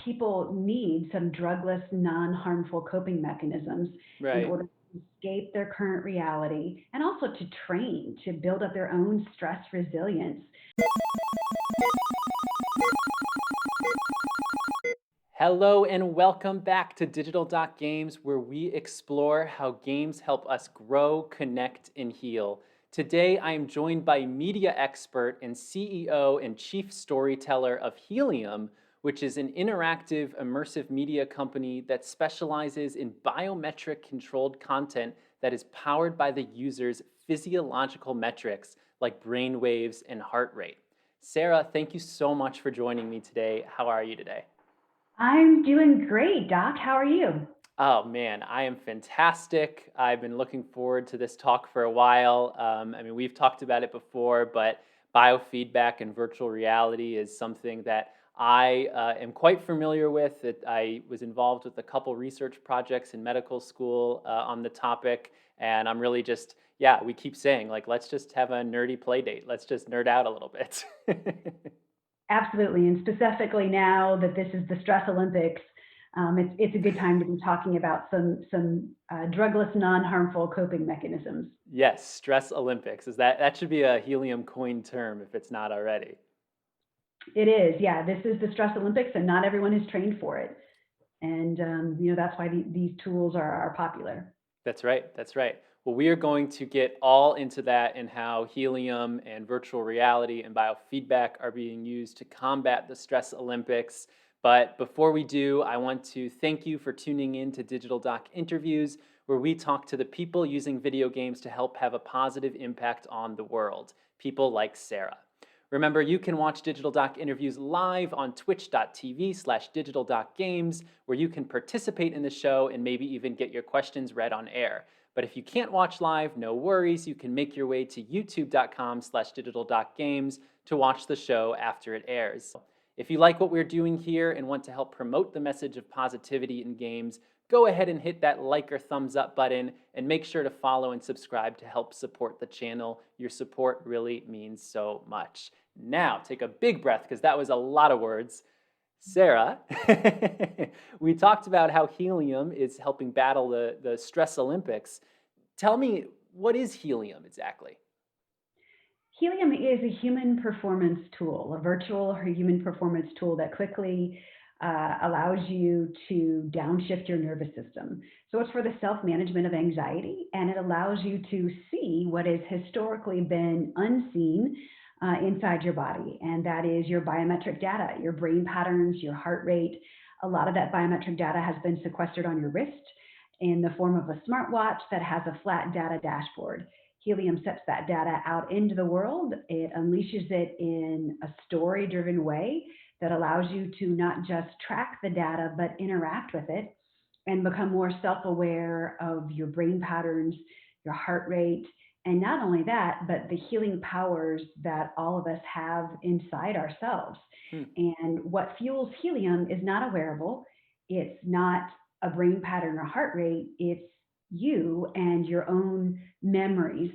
people need some drugless, non-harmful coping mechanisms in Right. order to escape their current reality and also to train to build up their own stress resilience. Hello and welcome back to Digital Games, where we explore how games help us grow, connect, and heal. Today, I am joined by media expert and CEO and chief storyteller of Healium, which is an interactive, immersive media company that specializes in biometric controlled content that is powered by the user's physiological metrics like brain waves and heart rate. Sarah, thank you so much for joining me today. How are you today? I'm doing great, Doc. How are you? Oh man, I am fantastic. I've been looking forward to this talk for a while. We've talked about it before, but biofeedback and virtual reality is something that I am quite familiar with. I was involved with a couple research projects in medical school on the topic, and I'm really just, yeah, we keep saying, like, let's just have a nerdy play date. Let's just nerd out a little bit. Absolutely, and specifically now that this is the Stress Olympics, it's a good time to be talking about some drugless, non-harmful coping mechanisms. Yes, stress Olympics. That should be a helium coin term if it's not already. It is, yeah. This is the Stress Olympics, and not everyone is trained for it. And that's why these tools are popular. That's right. That's right. Well, we are going to get all into that and how helium and virtual reality and biofeedback are being used to combat the stress Olympics. But before we do, I want to thank you for tuning in to Digital Doc Interviews, where we talk to the people using video games to help have a positive impact on the world, people like Sarah. Remember, you can watch Digital Doc interviews live on twitch.tv/digitaldocgames, where you can participate in the show and maybe even get your questions read on air. But if you can't watch live, no worries. You can make your way to youtube.com/digitaldocgames to watch the show after it airs. If you like what we're doing here and want to help promote the message of positivity in games, go ahead and hit that like or thumbs up button and make sure to follow and subscribe to help support the channel. Your support really means so much. Now, take a big breath because that was a lot of words. Sarah, we talked about how helium is helping battle the stress Olympics. Tell me, what is helium exactly? Helium is a human performance tool, a virtual or human performance tool that quickly allows you to downshift your nervous system. So it's for the self management of anxiety, and it allows you to see what has historically been unseen inside your body, and that is your biometric data, your brain patterns, your heart rate. A lot of that biometric data has been sequestered on your wrist in the form of a smartwatch that has a flat data dashboard. Helium sets that data out into the world. It unleashes it in a story driven way that allows you to not just track the data, but interact with it and become more self aware of your brain patterns, your heart rate, and not only that, but the healing powers that all of us have inside ourselves. Hmm. And what fuels helium is not a wearable, it's not a brain pattern or heart rate, it's you and your own memories.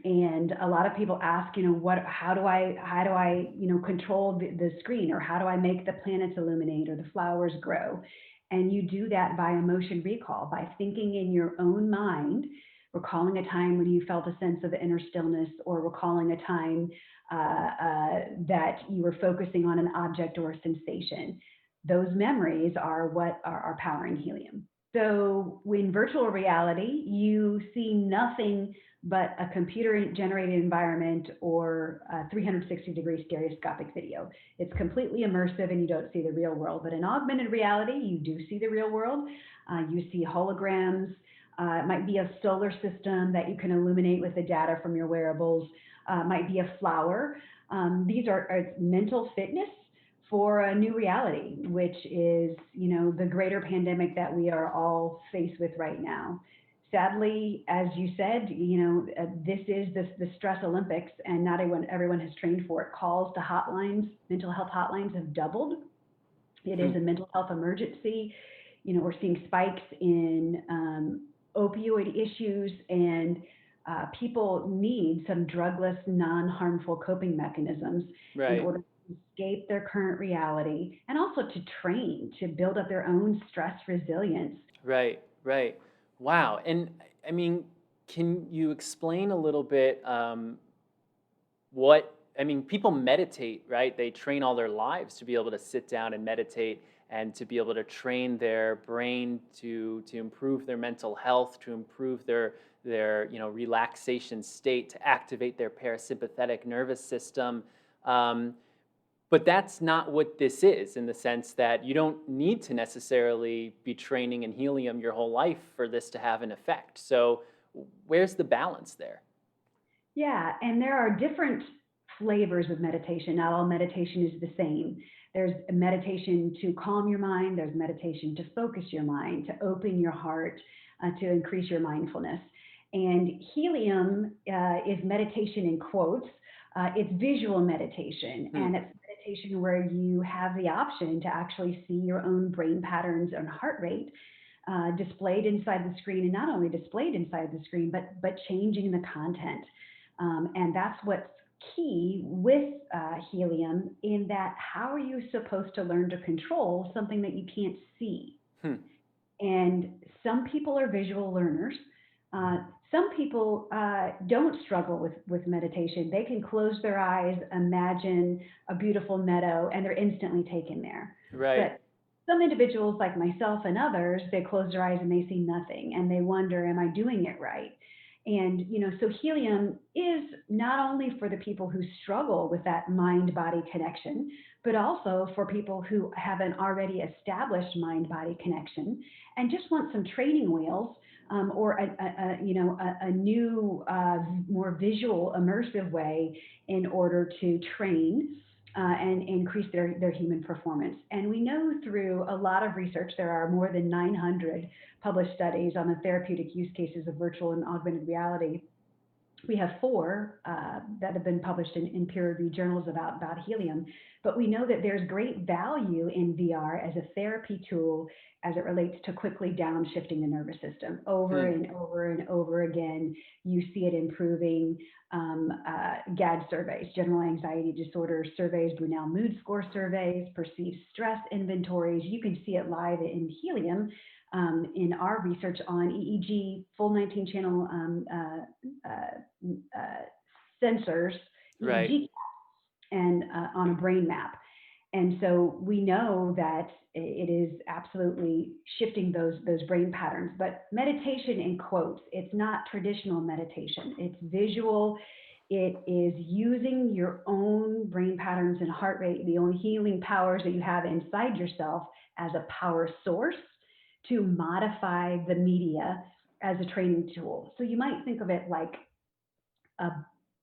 And a lot of people ask, how do I control the screen, or how do I make the planets illuminate or the flowers grow? And you do that by emotion recall, by thinking in your own mind, recalling a time when you felt a sense of inner stillness, or recalling a time that you were focusing on an object or a sensation. Those memories are what are powering helium. So, in virtual reality, you see nothing but a computer generated environment or a 360-degree stereoscopic video. It's completely immersive and you don't see the real world. But in augmented reality, you do see the real world. You see holograms. It might be a solar system that you can illuminate with the data from your wearables. It might be a flower. These are mental fitness for a new reality, which is, the greater pandemic that we are all faced with right now. Sadly, as you said, this is the stress Olympics, and not everyone has trained for it. Calls to hotlines, mental health hotlines, have doubled. It Hmm. is a mental health emergency. We're seeing spikes in opioid issues, and people need some drugless, non-harmful coping mechanisms in Right. order to escape their current reality, and also to train to build up their own stress resilience. Right, right. Wow. And I mean, can you explain a little bit what, I mean, people meditate, right? They train all their lives to be able to sit down and meditate and to be able to train their brain to improve their mental health, to improve their relaxation state, to activate their parasympathetic nervous system. Um, but that's not what this is, in the sense that you don't need to necessarily be training in helium your whole life for this to have an effect. So, where's the balance there? Yeah, and there are different flavors of meditation. Not all meditation is the same. There's a meditation to calm your mind, there's meditation to focus your mind, to open your heart, to increase your mindfulness. And helium is meditation in quotes. It's visual meditation, Hmm. and it's meditation where you have the option to actually see your own brain patterns and heart rate displayed inside the screen, and not only displayed inside the screen, but changing the content. And that's what's key with helium, in that how are you supposed to learn to control something that you can't see? Hmm. And some people are visual learners. Uh, some people don't struggle with meditation. They can close their eyes, imagine a beautiful meadow, and they're instantly taken there. Right. But some individuals, like myself and others, they close their eyes and they see nothing, and they wonder, am I doing it right? And so helium is not only for the people who struggle with that mind body connection, but also for people who have an already established mind body connection and just want some training wheels, or a new, more visual, immersive way in order to train and increase their human performance. And we know through a lot of research, there are more than 900 published studies on the therapeutic use cases of virtual and augmented reality. We have four that have been published in peer-reviewed journals about helium, but we know that there's great value in VR as a therapy tool as it relates to quickly downshifting the nervous system over Hmm. and over and over again. You see it improving GAD surveys, general anxiety disorder surveys, Brunel mood score surveys, perceived stress inventories. You can see it live in helium in our research on EEG, full 19 channel sensors, Right. EEG, and on a brain map. And so we know that it is absolutely shifting those brain patterns. But meditation, in quotes, it's not traditional meditation. It's visual. It is using your own brain patterns and heart rate, the own healing powers that you have inside yourself, as a power source to modify the media as a training tool. So you might think of it like a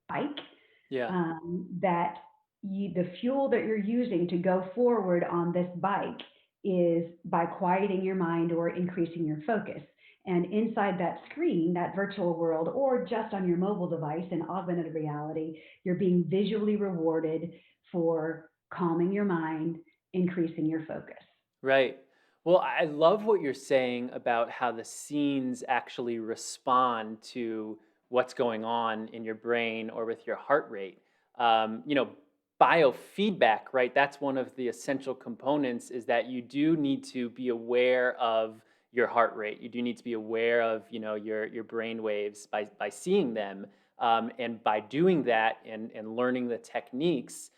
bike, Yeah. that the fuel that you're using to go forward on this bike is by quieting your mind or increasing your focus. And inside that screen, that virtual world, or just on your mobile device in augmented reality, you're being visually rewarded for calming your mind, increasing your focus. Right. Well, I love what you're saying about how the scenes actually respond to what's going on in your brain or with your heart rate. You know, biofeedback, right? That's one of the essential components, is that you do need to be aware of your heart rate. You do need to be aware of, your brain waves by seeing them. And by doing that and learning the techniques,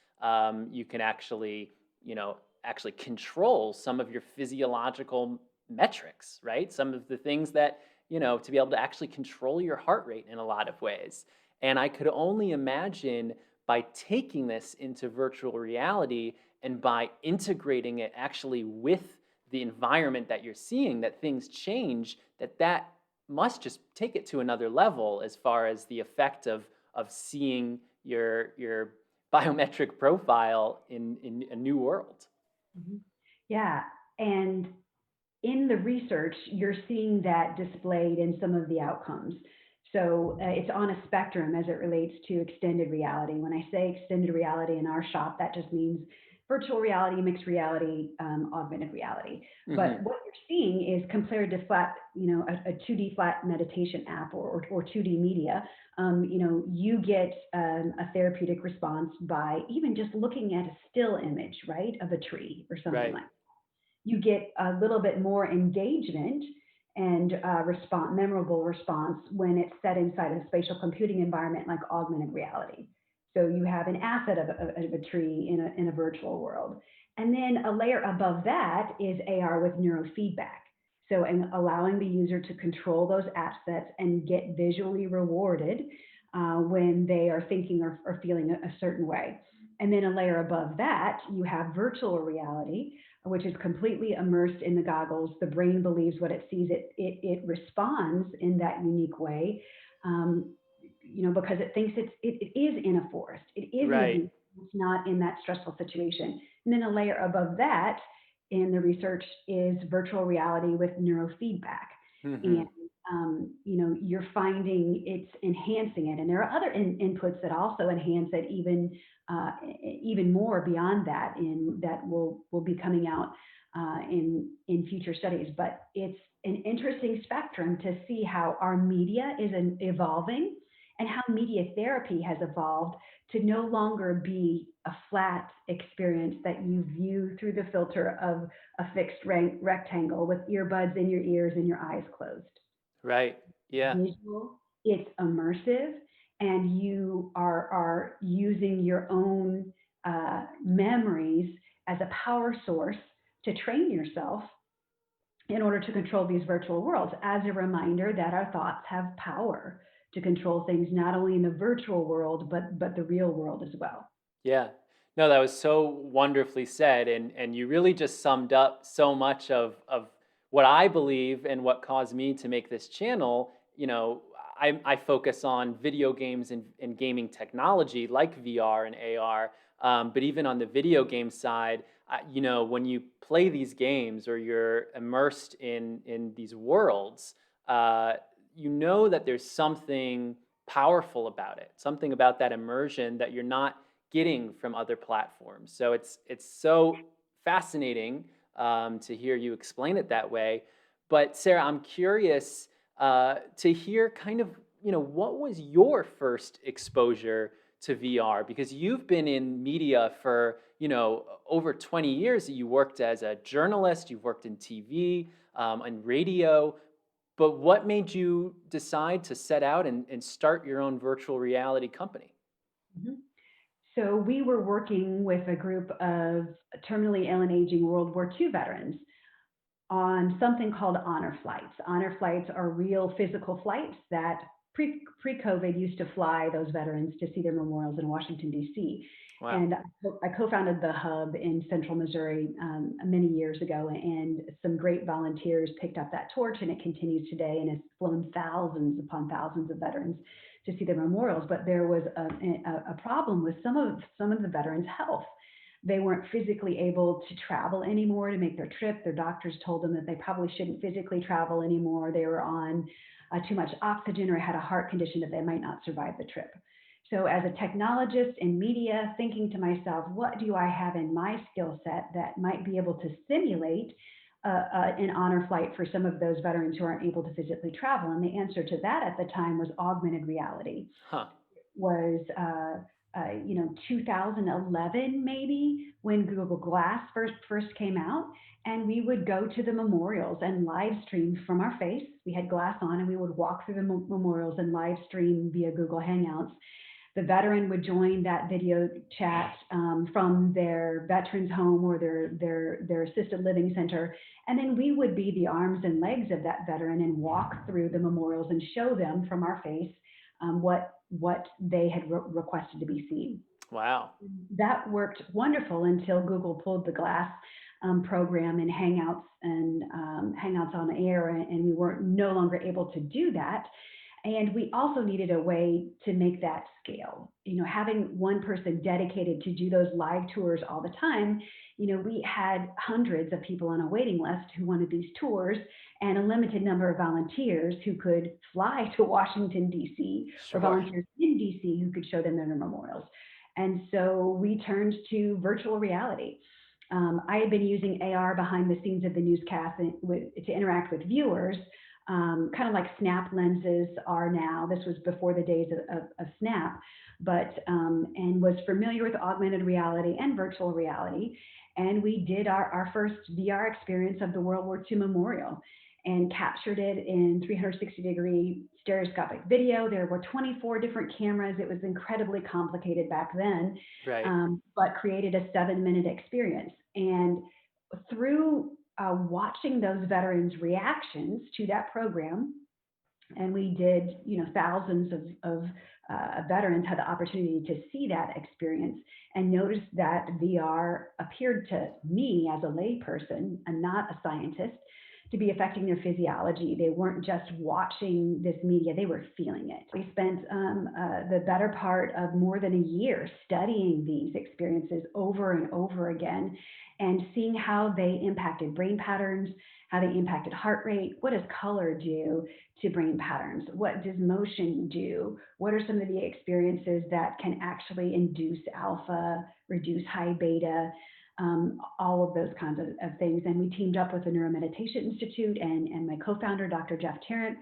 you can actually, you know, actually control some of your physiological metrics, right? Some of the things that, to be able to actually control your heart rate in a lot of ways. And I could only imagine, by taking this into virtual reality and by integrating it actually with the environment that you're seeing, that things change, that must just take it to another level as far as the effect of seeing your biometric profile in a new world. Mhm. Yeah. And in the research, you're seeing that displayed in some of the outcomes. So it's on a spectrum as it relates to extended reality. When I say extended reality in our shop, that just means virtual reality, mixed reality, augmented reality. Hmm. But what you're seeing is compared to flat, a 2D flat meditation app or 2D media, you get a therapeutic response by even just looking at a still image, right, of a tree or something Right. like. You get a little bit more engagement and memorable response when it's set inside a spatial computing environment like augmented reality. So you have an asset of a tree in a virtual world. And then a layer above that is AR with neurofeedback. So, and allowing the user to control those assets and get visually rewarded when they are thinking or feeling a certain way. And then a layer above that, you have virtual reality, which is completely immersed in the goggles. The brain believes what it sees. It responds in that unique way, um, because it thinks it is in a forest. It is in a Right. beach. It's not in that stressful situation. And then a layer above that in the research is virtual reality with neurofeedback. And Hmm. you're finding it's enhancing it, and there are other inputs that also enhance it even more beyond that in that will be coming out in future studies. But it's an interesting spectrum to see how our media is evolving and how media therapy has evolved to no longer be a flat experience that you view through the filter of a fixed rectangle with earbuds in your ears and your eyes closed. Right. Yeah. Visual, it's immersive, and you are using your own memories as a power source to train yourself in order to control these virtual worlds, as a reminder that our thoughts have power to control things not only in the virtual world but the real world as well. Yeah. No, that was so wonderfully said, and you really just summed up so much of what I believe and what caused me to make this channel. I focus on video games and gaming technology like VR and AR. But even on the video game side, when you play these games or you're immersed in these worlds, uh, you know that there's something powerful about it, something about that immersion that you're not getting from other platforms. So it's so fascinating to hear you explain it that way. But Sarah, I'm curious to hear kind of what was your first exposure to VR, because you've been in media for over 20 years. You worked as a journalist, you've worked in TV and radio. But what made you decide to set out and start your own virtual reality company? Mhm. So we were working with a group of terminally ill and aging World War II veterans on something called honor flights. Honor flights are real physical flights that pre-COVID used to fly those veterans to see their memorials in Washington, D.C. Wow. And I co-founded the hub in central Missouri many years ago, and some great volunteers picked up that torch, and it continues today and has flown thousands upon thousands of veterans to see their memorials. But there was a problem with some of the veterans' health. They weren't physically able to travel anymore to make their trip. Their doctors told them that they probably shouldn't physically travel anymore. They were on too much oxygen or had a heart condition that they might not survive the trip. So, as a technologist in media, thinking to myself, what do I have in my skill set that might be able to simulate an honor flight for some of those veterans who aren't able to physically travel? And the answer to that at the time was augmented reality. Huh. Was 2011 maybe when Google Glass first came out, and we would go to the memorials and live stream from our face. We had glass on, and we would walk through the memorials and live stream via Google Hangouts. The veteran would join that video chat from their veterans home or their assisted living center, and then we would be the arms and legs of that veteran and walk through the memorials and show them from our face what they had requested to be seen. Wow. That worked wonderful until Google pulled the Glass program and Hangouts on air, and we were no longer able to do that. And we also needed a way to make that scale. Having one person dedicated to do those live tours all the time, we had hundreds of people on a waiting list who wanted these tours and a limited number of volunteers who could fly to Washington, D.C., or Sure. volunteers in D.C. who could show them their memorials. And so we turned to virtual reality. I had been using AR behind the scenes of the newscast to interact with viewers, kind of like Snap lenses are now. This was before the days of Snap, and was familiar with augmented reality and virtual reality. And we did our first VR experience of the World War II memorial and captured it in 360-degree stereoscopic video. There were 24 different cameras. It was incredibly complicated back then, Right. but created a 7-minute experience. And through watching those veterans' reactions to that program, and we did, thousands of veterans had the opportunity to see that experience and noticed that VR appeared to me as a layperson and not a scientist to be affecting their physiology. They weren't just watching this media, they were feeling it. We spent the better part of more than a year studying these experiences over and over again and seeing how they impacted brain patterns, how they impacted heart rate, what does color do to brain patterns, what does motion do, what are some of the experiences that can actually induce alpha, reduce high beta, all of those kinds of things. And we teamed up with the Neuromeditation Institute and my co-founder, Dr. Jeff Tarrant,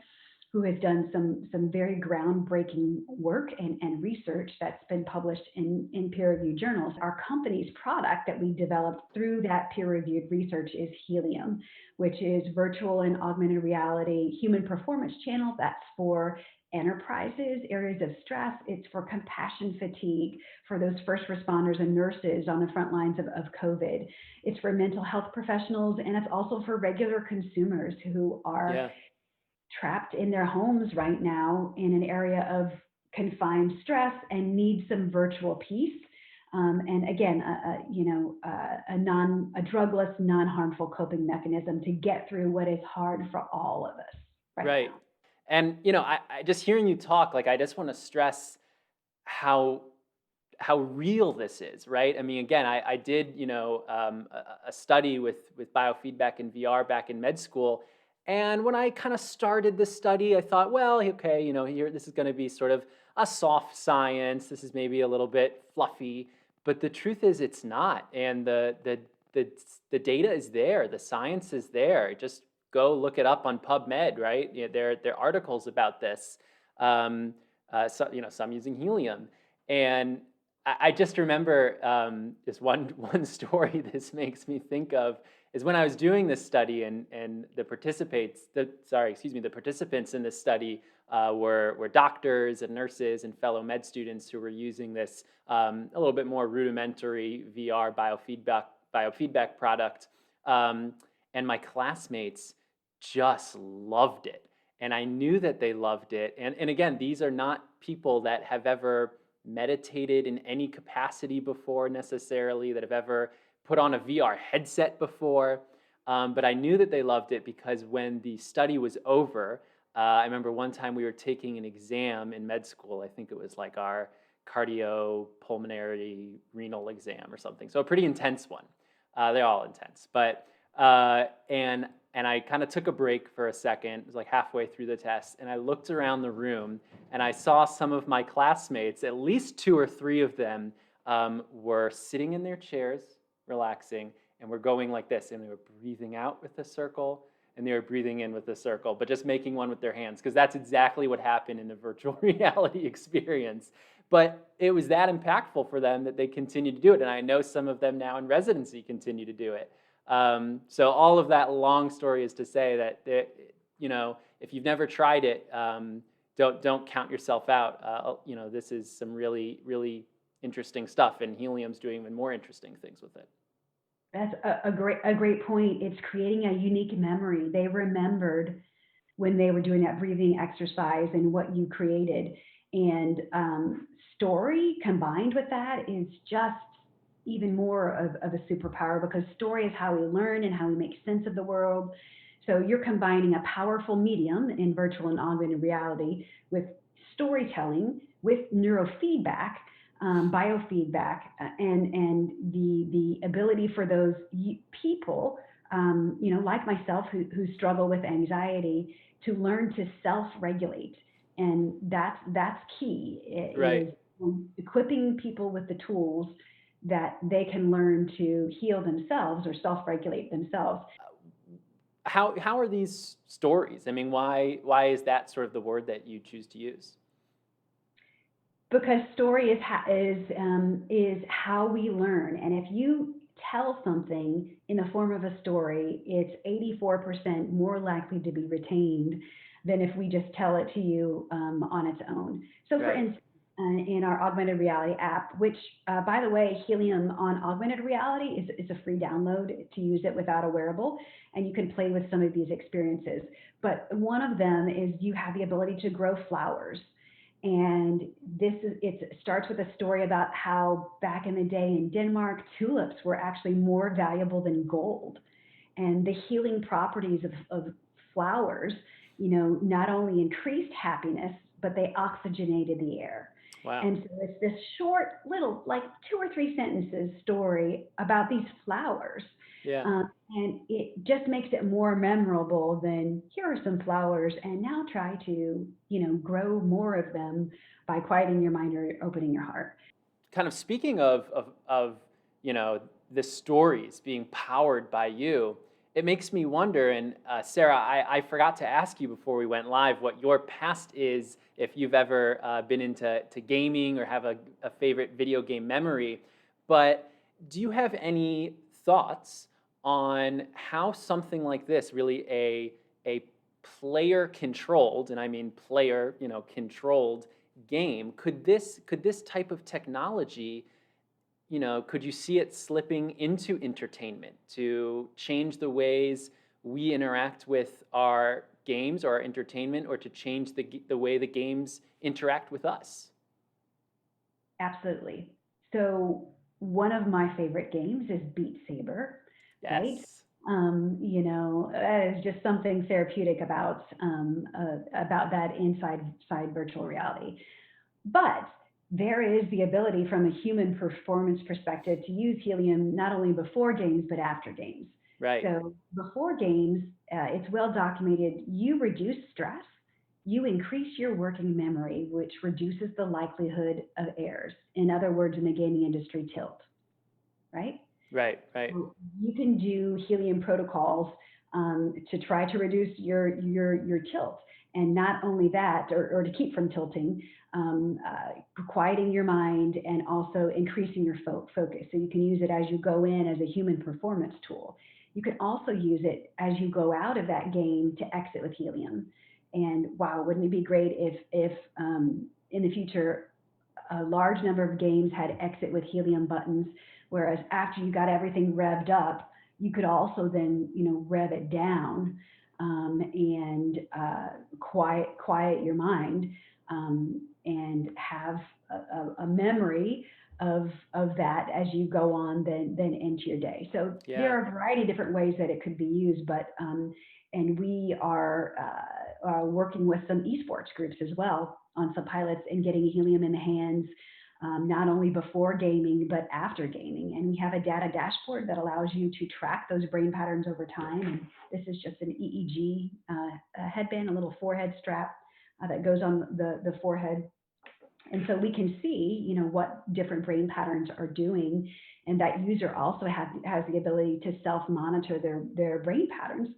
who has done some very groundbreaking work and research that's been published in peer-reviewed journals. Our company's product that we developed through that peer-reviewed research is Healium, which is virtual and augmented reality human performance channel. That's for enterprises, areas of stress. It's for compassion fatigue, for those first responders and nurses on the front lines of COVID. It's for mental health professionals, and it's also for regular consumers who are Yeah. trapped in their homes right now in an area of confined stress and need some virtual peace. And again, a drugless, non-harmful coping mechanism to get through what is hard for all of us right Right. now. And I just hearing you talk, like I just want to stress how real this is, right? I mean, again, I did, a study with biofeedback and VR back in med school. And when I kind of started this study, I thought, well, okay, here, this is going to be sort of a soft science. This is maybe a little bit fluffy, but the truth is it's not. And the data is there. The science is there. Just go look it up on PubMed, right? There are articles about this. So, some using helium. And I just remember this one story this makes me think of is when I was doing this study and the participants in this study were doctors and nurses and fellow med students who were using this a little bit more rudimentary VR biofeedback product. And my classmates just loved it. And I knew that they loved it. And again, these are not people that have ever meditated in any capacity before necessarily, that have ever put on a VR headset before. But I knew that they loved it because when the study was over, I remember one time we were taking an exam in med school. I think it was like our cardiopulmonary renal exam or something. So a pretty intense one. They're all intense. But and I kind of took a break for a second. It was like halfway through the test, and I looked around the room, and I saw some of my classmates, at least 2 or 3 of them, were sitting in their chairs, relaxing, and were going like this, and they were breathing out with a circle, and they were breathing in with a circle, but just making one with their hands, because that's exactly what happened in the virtual reality experience. But it was that impactful for them that they continued to do it, and I know some of them now in residency continue to do it. So all of that long story is to say that if you've never tried it, don't count yourself out. This is some really, really interesting stuff, and Helium's doing even more interesting things with it. That's a great point. It's creating a unique memory. They remembered when they were doing that breathing exercise and what you created. And story combined with that is just even more of a superpower, because story is how we learn and how we make sense of the world. So you're combining a powerful medium in virtual and augmented reality with storytelling, with neurofeedback, biofeedback, and the ability for those people, like myself, who struggle with anxiety, to learn to self-regulate. And that's key. It Right. is equipping people with the tools that they can learn to heal themselves or self-regulate themselves. How are these stories? I mean, why is that sort of the word that you choose to use? Because story is how we learn, and if you tell something in the form of a story, it's 84% more likely to be retained than if we just tell it to you on its own. So, for Right. instance, in our augmented reality app, which, by the way, Helium on augmented reality is a free download to use it without a wearable, and you can play with some of these experiences. But one of them is you have the ability to grow flowers, and it starts with a story about how back in the day in Denmark, tulips were actually more valuable than gold. And the healing properties of flowers, not only increased happiness, but they oxygenated the air. Wow. And so it's this short little, like 2 or 3 sentences story about these flowers. Yeah. And it just makes it more memorable than here are some flowers, and now try to, grow more of them by quieting your mind or opening your heart. Kind of speaking of you know the stories being powered by you, it makes me wonder. And Sarah, I forgot to ask you before we went live what your past is, if you've ever been into gaming or have a favorite video game memory. But do you have any thoughts on how something like this, really a player controlled, and I mean player, controlled game, could this type of technology, could you see it slipping into entertainment to change the ways we interact with our games or our entertainment, or to change the way the games interact with us? Absolutely. So one of my favorite games is Beat Saber, right? Yes. That is just something therapeutic about that inside virtual reality. But there is the ability from a human performance perspective to use Helium not only before games, but after games. Right. So before games, it's well documented, you reduce stress, you increase your working memory, which reduces the likelihood of errors. In other words, in the gaming industry, tilt, right? Right. Right. So you can do helium protocols to try to reduce your tilt, and not only that, or to keep from tilting, quieting your mind and also increasing your focus. So you can use it as you go in as a human performance tool. You can also use it as you go out of that game to exit with helium. And wow, wouldn't it be great if in the future a large number of games had exit with helium buttons, whereas after you got everything revved up, you could also then, rev it down, and quiet your mind, and have a memory of that as you go on then into your day. So there Yeah. are a variety of different ways that it could be used, but and we are working with some esports groups as well on some pilots and getting helium in the hands, not only before gaming but after gaming. And we have a data dashboard that allows you to track those brain patterns over time. And this is just an EEG a headband, a little forehead strap that goes on the forehead. And so we can see, what different brain patterns are doing. And that user also has the ability to self-monitor their brain patterns.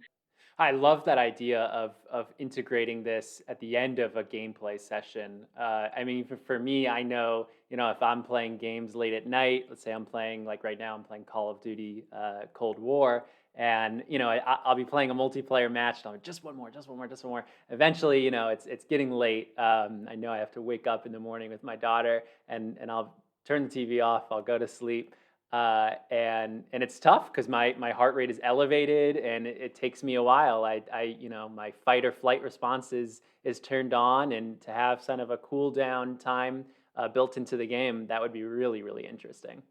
I love that idea of integrating this at the end of a gameplay session. I mean, for me, I know, if I'm playing games late at night, let's say I'm playing, like right now, I'm playing Call of Duty Cold War, and I'll be playing a multiplayer match, and I'm like, just one more, just one more, just one more. Eventually, it's getting late. I know I have to wake up in the morning with my daughter, and I'll turn the TV off. I'll go to sleep. And it's tough because my heart rate is elevated, and it takes me a while. My fight or flight response is turned on, and to have kind of a cool down time built into the game, that would be really, really interesting.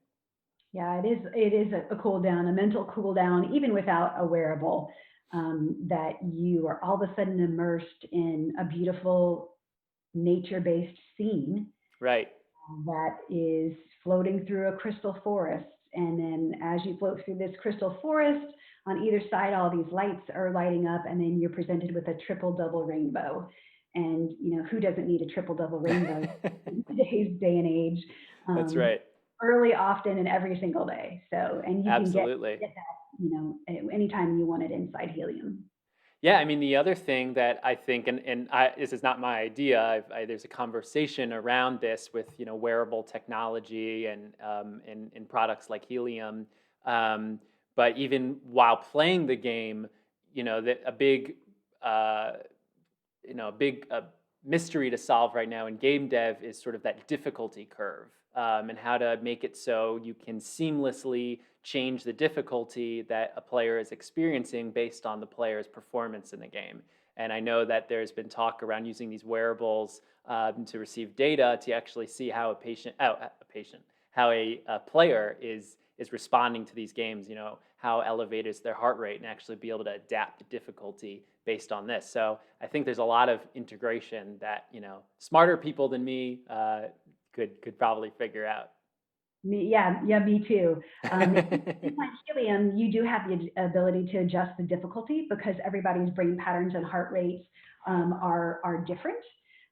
Yeah, it is a cool down, a mental cool down, even without a wearable, that you are all of a sudden immersed in a beautiful nature-based scene Right. that is floating through a crystal forest. And then as you float through this crystal forest, on either side, all these lights are lighting up, and then you're presented with a triple double rainbow. And who doesn't need a triple double rainbow in today's day and age? That's Um, right. Early, often, and every single day. So, and you can Absolutely. get that, anytime you want it inside Helium. Yeah, I mean, the other thing that I think, this is not my idea. There's a conversation around this with wearable technology and products like Helium. Um, but even while playing the game, that a big uh, a big mystery to solve right now in game dev is sort of that difficulty curve, and how to make it so you can seamlessly change the difficulty that a player is experiencing based on the player's performance in the game. And I know that there's been talk around using these wearables to receive data to actually see how how a player is responding to these games. How elevated is their heart rate, and actually be able to adapt the difficulty based on this. So I think there's a lot of integration that smarter people than me could probably figure out. Me too. Inside Helium, you do have the ability to adjust the difficulty because everybody's brain patterns and heart rates are different.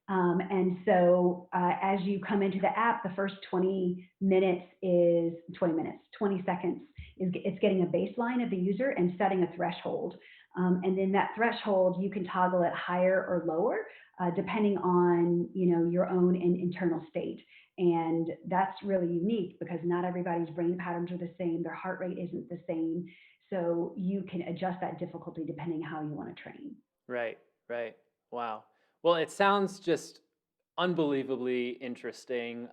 And so as you come into the app, the first 20 seconds is it's getting a baseline of the user and setting a threshold. And then that threshold, you can toggle it higher or lower, depending on your own internal state. And that's really unique because not everybody's brain patterns are the same, their heart rate isn't the same. So you can adjust that difficulty depending how you want to train. Right, right. Wow. Well, it sounds just unbelievably interesting.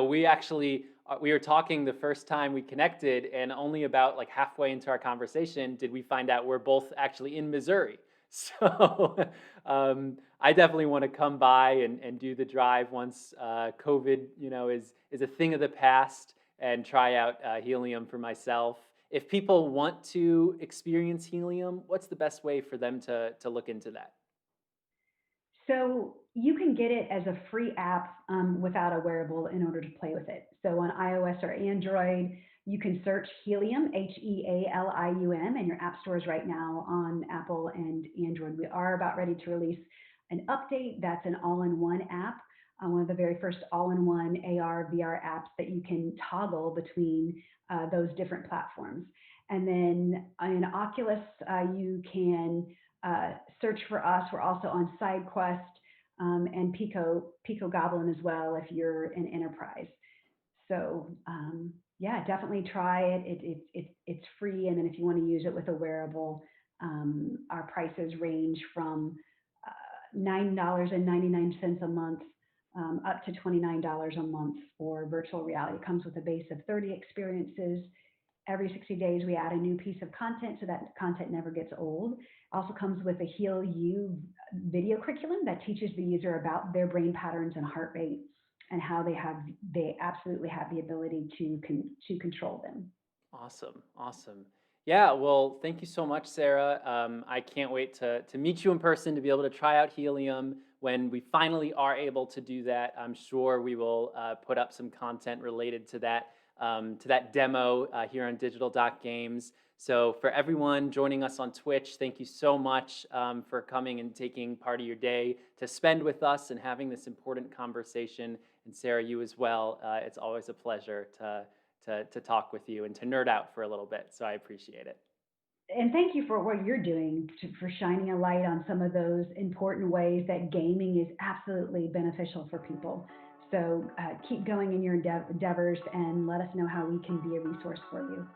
We actually we were talking the first time we connected, and only about like halfway into our conversation did we find out we're both actually in Missouri. So I definitely want to come by and do the drive once COVID, is a thing of the past, and try out Helium for myself. If people want to experience Helium, what's the best way for them to look into that? So you can get it as a free app without a wearable in order to play with it. So on iOS or Android, you can search Helium, Healium, in your app stores right now on Apple and Android. We are about ready to release an update that's an all-in-one app, one of the very first all-in-one AR, VR apps that you can toggle between those different platforms. And then in Oculus, you can search for us. We're also on SideQuest and Pico Goblin as well if you're an enterprise. So yeah, definitely try it. It's free, and then if you want to use it with a wearable, our prices range from $9.99 a month up to $29 a month for virtual reality. It comes with a base of 30 experiences. Every 60 days, we add a new piece of content so that content never gets old. Also comes with a Heal You video curriculum that teaches the user about their brain patterns and heart rate and how they absolutely have the ability to control them. Awesome, awesome. Yeah, well, thank you so much, Sarah. I can't wait to meet you in person, to be able to try out Helium. When we finally are able to do that, I'm sure we will put up some content related to that demo here on Digital Games. So for everyone joining us on Twitch, thank you so much for coming and taking part of your day to spend with us and having this important conversation. And Sarah, you as well. It's always a pleasure to talk with you and to nerd out for a little bit. So I appreciate it. And thank you for what you're doing for shining a light on some of those important ways that gaming is absolutely beneficial for people. So keep going in your endeavors and let us know how we can be a resource for you.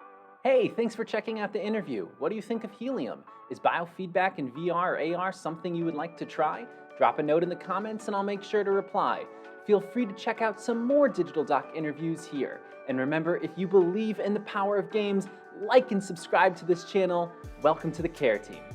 Hey, thanks for checking out the interview. What do you think of Healium? Is biofeedback in VR or AR something you would like to try? Drop a note in the comments and I'll make sure to reply. Feel free to check out some more Digital Doc interviews here. And remember, if you believe in the power of games, like and subscribe to this channel. Welcome to the Care Team.